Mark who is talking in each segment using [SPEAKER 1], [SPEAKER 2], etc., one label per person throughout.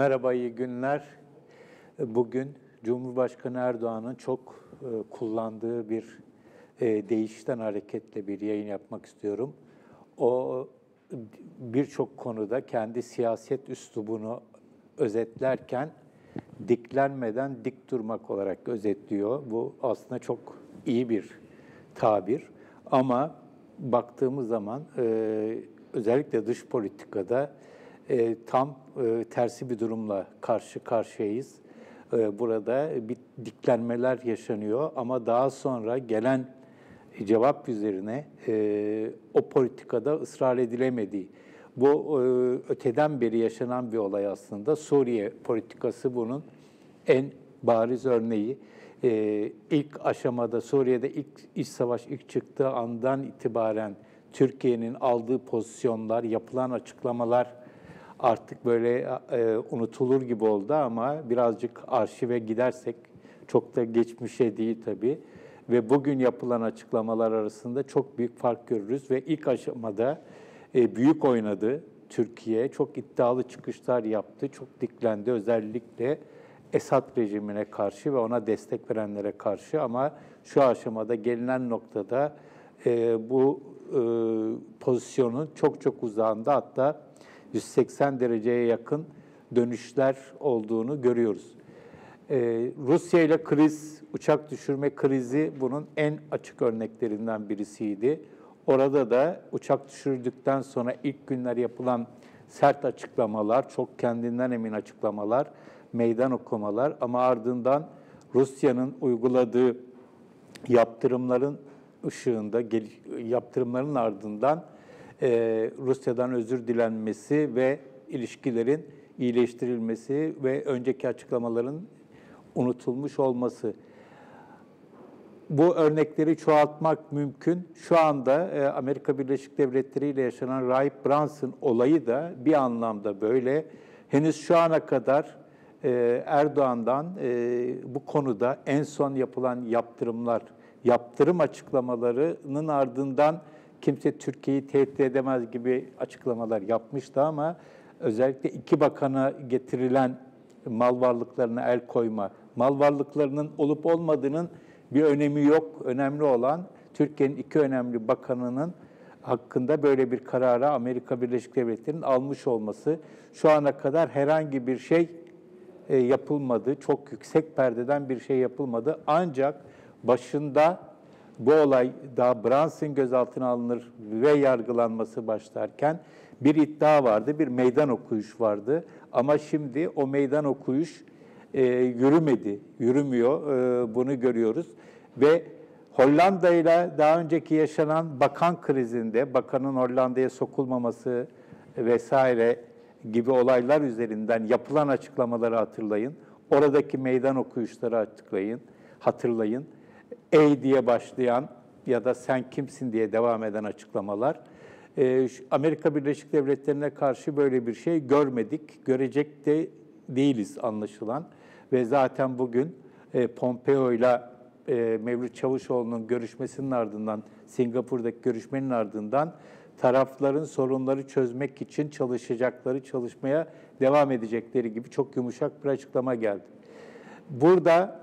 [SPEAKER 1] Merhaba, iyi günler. Bugün Cumhurbaşkanı Erdoğan'ın çok kullandığı bir deyişten hareketle bir yayın yapmak istiyorum. O birçok konuda kendi siyaset üslubunu özetlerken diklenmeden dik durmak olarak özetliyor. Bu aslında çok iyi bir tabir. Ama baktığımız zaman özellikle dış politikada tam tersi bir durumla karşı karşıyayız. Burada bir diklenmeler yaşanıyor ama daha sonra gelen cevap üzerine o politikada ısrar edilemediği. Bu öteden beri yaşanan bir olay aslında. Suriye politikası bunun en bariz örneği. İlk aşamada Suriye'de iç savaş ilk çıktığı andan itibaren Türkiye'nin aldığı pozisyonlar, yapılan açıklamalar artık böyle unutulur gibi oldu ama birazcık arşive gidersek çok da geçmişe değil tabii. Ve bugün yapılan açıklamalar arasında çok büyük fark görürüz ve ilk aşamada büyük oynadı Türkiye. Çok iddialı çıkışlar yaptı, çok diklendi özellikle Esad rejimine karşı ve ona destek verenlere karşı ama şu aşamada gelinen noktada bu pozisyonun çok uzağında hatta 180 dereceye yakın dönüşler olduğunu görüyoruz. Rusya ile kriz, uçak düşürme krizi bunun en açık örneklerinden birisiydi. Orada da uçak düşürdükten sonra ilk günler yapılan sert açıklamalar, çok kendinden emin açıklamalar, meydan okumalar ama ardından Rusya'nın uyguladığı yaptırımların ışığında, yaptırımların ardından Rusya'dan özür dilenmesi ve ilişkilerin iyileştirilmesi ve önceki açıklamaların unutulmuş olması. Bu örnekleri çoğaltmak mümkün. Şu anda Amerika Birleşik Devletleri ile yaşanan Rahip Brunson olayı da bir anlamda böyle. Henüz şu ana kadar Erdoğan'dan bu konuda en son yapılan yaptırım açıklamalarının ardından kimse Türkiye'yi tehdit edemez gibi açıklamalar yapmıştı ama özellikle iki bakana getirilen mal varlıklarına el koyma, mal varlıklarının olup olmadığının bir önemi yok. Önemli olan Türkiye'nin iki önemli bakanının hakkında böyle bir karara Amerika Birleşik Devletleri'nin almış olması. Şu ana kadar herhangi bir şey yapılmadı. Çok yüksek perdeden bir şey yapılmadı. Ancak başında bu olay daha Brunson gözaltına alınır ve yargılanması başlarken bir iddia vardı, bir meydan okuyuş vardı. Ama şimdi o meydan okuyuş yürümüyor. Bunu görüyoruz. Ve Hollanda ile daha önceki yaşanan bakan krizinde, bakanın Hollanda'ya sokulmaması vesaire gibi olaylar üzerinden yapılan açıklamaları hatırlayın. Oradaki meydan okuyuşları hatırlayın. Ey diye başlayan ya da sen kimsin diye devam eden açıklamalar. Amerika Birleşik Devletleri'ne karşı böyle bir şey görmedik. Görecek de değiliz anlaşılan. Ve zaten bugün Pompeo ile Mevlüt Çavuşoğlu'nun görüşmesinin ardından, Singapur'daki görüşmenin ardından tarafların sorunları çözmek için çalışmaya devam edecekleri gibi çok yumuşak bir açıklama geldi. Burada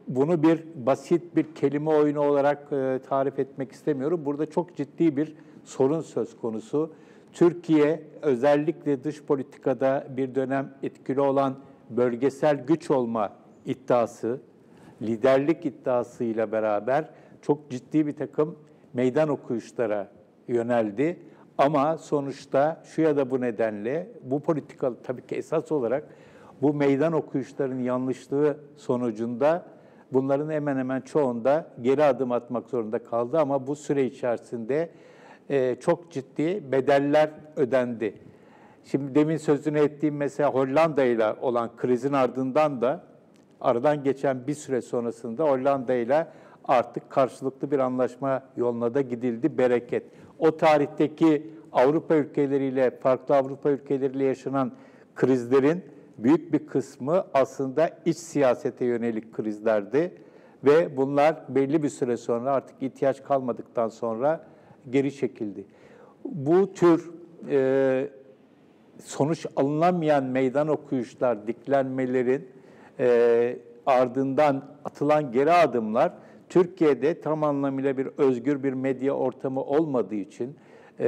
[SPEAKER 1] bunu bir basit bir kelime oyunu olarak tarif etmek istemiyorum. Burada çok ciddi bir sorun söz konusu. Türkiye özellikle dış politikada bir dönem etkili olan bölgesel güç olma iddiası, liderlik iddiasıyla beraber çok ciddi bir takım meydan okuyuşlara yöneldi. Ama sonuçta şu ya da bu nedenle bu politika tabii ki esas olarak bu meydan okuyuşların yanlışlığı sonucunda bunların hemen hemen çoğunda geri adım atmak zorunda kaldı ama bu süre içerisinde çok ciddi bedeller ödendi. Şimdi demin sözünü ettiğim mesela Hollanda ile olan krizin ardından da aradan geçen bir süre sonrasında Hollanda ile artık karşılıklı bir anlaşma yoluna da gidildi, bereket. O tarihteki Avrupa ülkeleriyle, farklı Avrupa ülkeleriyle yaşanan krizlerin büyük bir kısmı aslında iç siyasete yönelik krizlerdi ve bunlar belli bir süre sonra artık ihtiyaç kalmadıktan sonra geri çekildi. Bu tür sonuç alınamayan meydan okuyuşlar, diklenmelerin ardından atılan geri adımlar Türkiye'de tam anlamıyla bir özgür bir medya ortamı olmadığı için,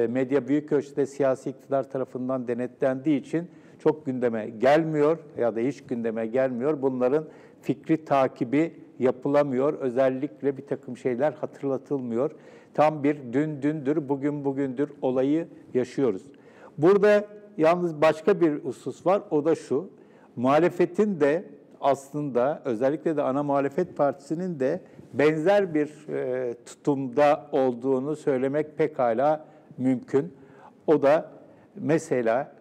[SPEAKER 1] medya büyük ölçüde siyasi iktidar tarafından denetlendiği için çok gündeme gelmiyor ya da hiç gündeme gelmiyor. Bunların fikri takibi yapılamıyor. Özellikle bir takım şeyler hatırlatılmıyor. Tam bir dün dündür, bugün bugündür olayı yaşıyoruz. Burada yalnız başka bir husus var, o da şu. Muhalefetin de aslında özellikle de ana muhalefet partisinin de benzer bir tutumda olduğunu söylemek pekala mümkün. O da mesela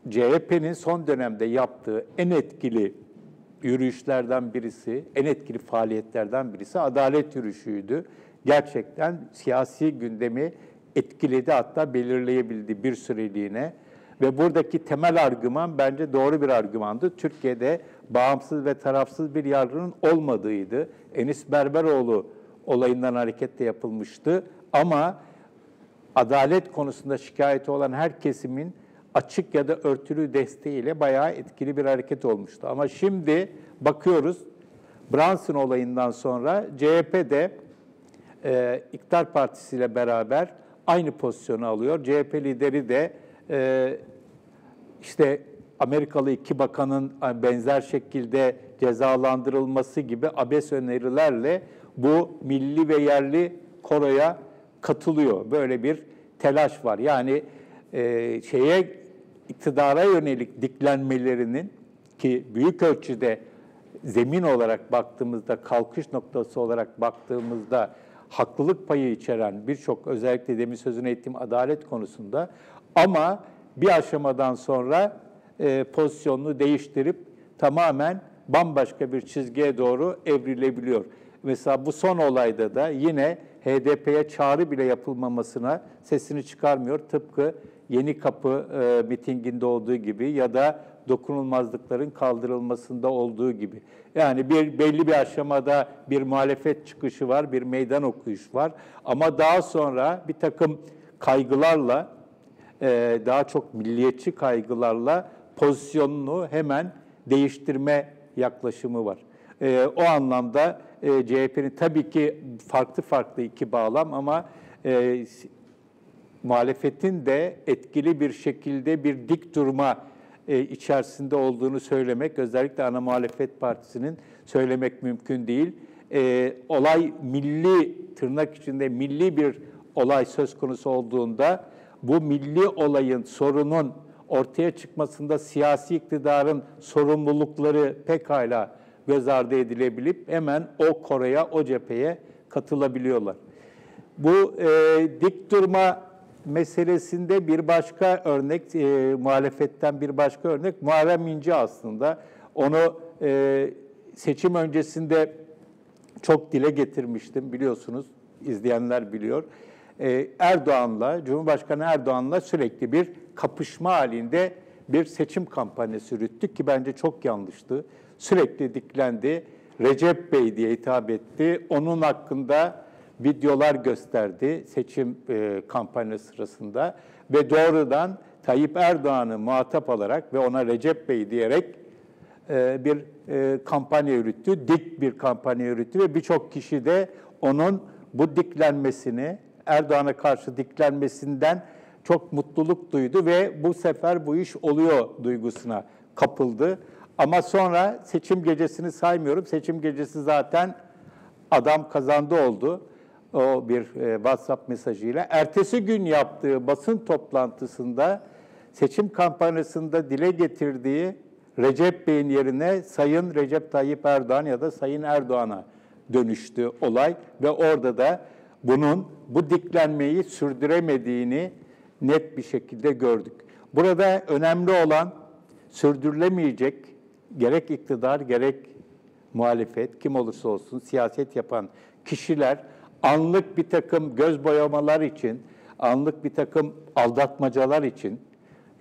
[SPEAKER 1] CHP'nin son dönemde yaptığı en etkili yürüyüşlerden birisi, en etkili faaliyetlerden birisi adalet yürüyüşüydü. Gerçekten siyasi gündemi etkiledi, hatta belirleyebildi bir süreliğine. Ve buradaki temel argüman bence doğru bir argümandı. Türkiye'de bağımsız ve tarafsız bir yargının olmadığıydı. Enis Berberoğlu olayından hareketle yapılmıştı. Ama adalet konusunda şikayeti olan her kesimin açık ya da örtülü desteğiyle bayağı etkili bir hareket olmuştu. Ama şimdi bakıyoruz, Brunson olayından sonra CHP de İktidar Partisi ile beraber aynı pozisyonu alıyor. CHP lideri de işte Amerikalı iki bakanın benzer şekilde cezalandırılması gibi abes önerilerle bu milli ve yerli koroya katılıyor. Böyle bir telaş var. Yani iktidara yönelik diklenmelerinin ki büyük ölçüde zemin olarak baktığımızda, kalkış noktası olarak baktığımızda haklılık payı içeren birçok, özellikle demin sözünü ettiğim adalet konusunda, ama bir aşamadan sonra pozisyonunu değiştirip tamamen bambaşka bir çizgiye doğru evrilebiliyor. Mesela bu son olayda da yine HDP'ye çağrı bile yapılmamasına sesini çıkarmıyor. Tıpkı Yeni Kapı mitinginde olduğu gibi ya da dokunulmazlıkların kaldırılmasında olduğu gibi. Yani belli bir aşamada bir muhalefet çıkışı var, bir meydan okuyuş var. Ama daha sonra bir takım kaygılarla, daha çok milliyetçi kaygılarla pozisyonunu hemen değiştirme yaklaşımı var. O anlamda CHP'nin tabii ki farklı iki bağlam, ama muhalefetin de etkili bir şekilde bir dik durma içerisinde olduğunu söylemek, özellikle ana muhalefet partisinin söylemek mümkün değil. Olay milli, tırnak içinde milli bir olay söz konusu olduğunda, bu milli olayın, sorunun ortaya çıkmasında siyasi iktidarın sorumlulukları pekala göz ardı edilebilip hemen o koroya, o cepheye katılabiliyorlar. Bu dik durma meselesinde bir başka örnek, muhalefetten bir başka örnek Muharrem İnce aslında. Onu seçim öncesinde çok dile getirmiştim, biliyorsunuz, izleyenler biliyor. Erdoğan'la, Cumhurbaşkanı Erdoğan'la sürekli bir kapışma halinde bir seçim kampanyası yürüttük ki bence çok yanlıştı. Sürekli diklendi, Recep Bey diye hitap etti, onun hakkında videolar gösterdi seçim kampanyası sırasında ve doğrudan Tayyip Erdoğan'ı muhatap alarak ve ona Recep Bey diyerek bir kampanya yürüttü, dik bir kampanya yürüttü ve birçok kişi de onun bu diklenmesini, Erdoğan'a karşı diklenmesinden çok mutluluk duydu ve bu sefer bu iş oluyor duygusuna kapıldı. Ama sonra seçim gecesini saymıyorum. Seçim gecesi zaten adam kazandı oldu. O bir WhatsApp mesajıyla. Ertesi gün yaptığı basın toplantısında seçim kampanyasında dile getirdiği Recep Bey'in yerine Sayın Recep Tayyip Erdoğan ya da Sayın Erdoğan'a dönüştü olay ve orada da bu diklenmeyi sürdüremediğini net bir şekilde gördük. Burada önemli olan sürdürülemeyecek, gerek iktidar gerek muhalefet, kim olursa olsun siyaset yapan kişiler anlık bir takım göz boyamalar için, anlık bir takım aldatmacalar için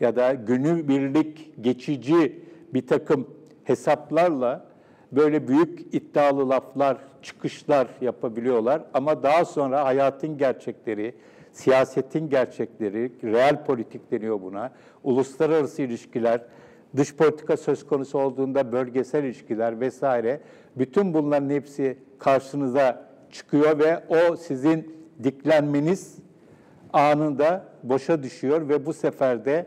[SPEAKER 1] ya da günübirlik geçici bir takım hesaplarla böyle büyük iddialı laflar, çıkışlar yapabiliyorlar. Ama daha sonra hayatın gerçekleri, siyasetin gerçekleri, real politik deniyor buna, uluslararası ilişkiler, dış politika söz konusu olduğunda bölgesel ilişkiler vesaire, bütün bunların hepsi karşınıza çıkıyor ve o sizin diklenmeniz anında boşa düşüyor ve bu sefer de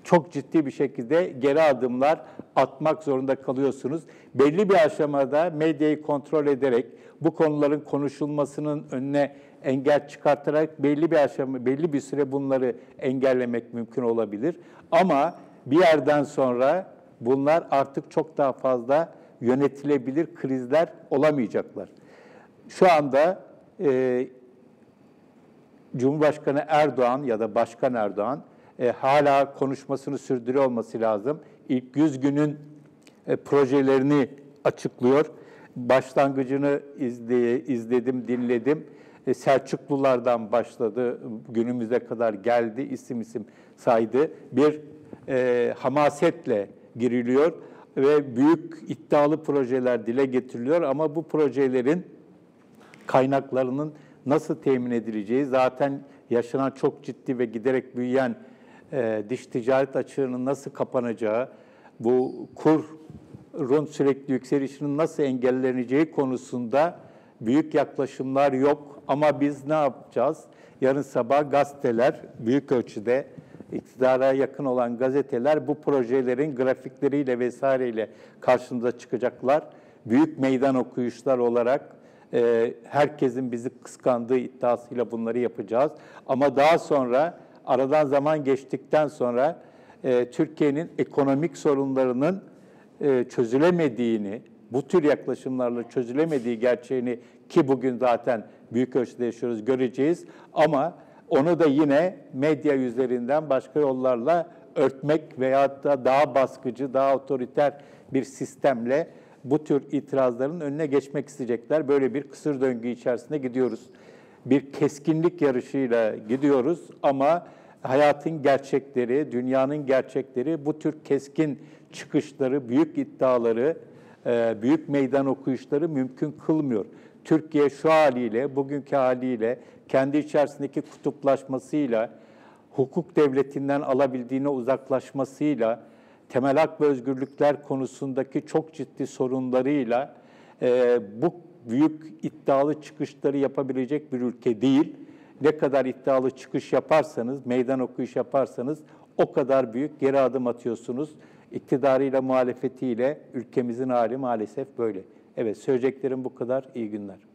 [SPEAKER 1] çok ciddi bir şekilde geri adımlar atmak zorunda kalıyorsunuz. Belli bir aşamada medyayı kontrol ederek, bu konuların konuşulmasının önüne engel çıkartarak belli bir süre bunları engellemek mümkün olabilir. Ama bir yerden sonra bunlar artık çok daha fazla yönetilebilir krizler olamayacaklar. Şu anda Cumhurbaşkanı Erdoğan ya da Başkan Erdoğan hala konuşmasını sürdürüyor olması lazım. İlk 100 günün projelerini açıklıyor. Başlangıcını izledim, dinledim. Selçuklulardan başladı, günümüze kadar geldi, isim saydı. Bir hamasetle giriliyor ve büyük iddialı projeler dile getiriliyor ama bu projelerin kaynaklarının nasıl temin edileceği, zaten yaşanan çok ciddi ve giderek büyüyen dış ticaret açığının nasıl kapanacağı, bu kurun sürekli yükselişinin nasıl engelleneceği konusunda büyük yaklaşımlar yok. Ama biz ne yapacağız? Yarın sabah gazeteler, büyük ölçüde iktidara yakın olan gazeteler bu projelerin grafikleriyle vesaireyle karşımıza çıkacaklar. Büyük meydan okuyuşlar olarak herkesin bizi kıskandığı iddiasıyla bunları yapacağız. Ama daha sonra, aradan zaman geçtikten sonra Türkiye'nin ekonomik sorunlarının çözülemediğini, bu tür yaklaşımlarla çözülemediği gerçeğini, ki bugün zaten büyük ölçüde yaşıyoruz, göreceğiz. Ama onu da yine medya üzerinden başka yollarla örtmek veyahut da daha baskıcı, daha otoriter bir sistemle bu tür itirazların önüne geçmek isteyecekler. Böyle bir kısır döngü içerisinde gidiyoruz. Bir keskinlik yarışıyla gidiyoruz ama hayatın gerçekleri, dünyanın gerçekleri bu tür keskin çıkışları, büyük iddiaları, büyük meydan okuyuşları mümkün kılmıyor. Türkiye şu haliyle, bugünkü haliyle, kendi içerisindeki kutuplaşmasıyla, hukuk devletinden alabildiğine uzaklaşmasıyla, temel hak ve özgürlükler konusundaki çok ciddi sorunlarıyla bu büyük iddialı çıkışları yapabilecek bir ülke değil. Ne kadar iddialı çıkış yaparsanız, meydan okuyuş yaparsanız o kadar büyük geri adım atıyorsunuz. İktidarıyla, muhalefetiyle ülkemizin hali maalesef böyle. Evet, söyleyeceklerim bu kadar. İyi günler.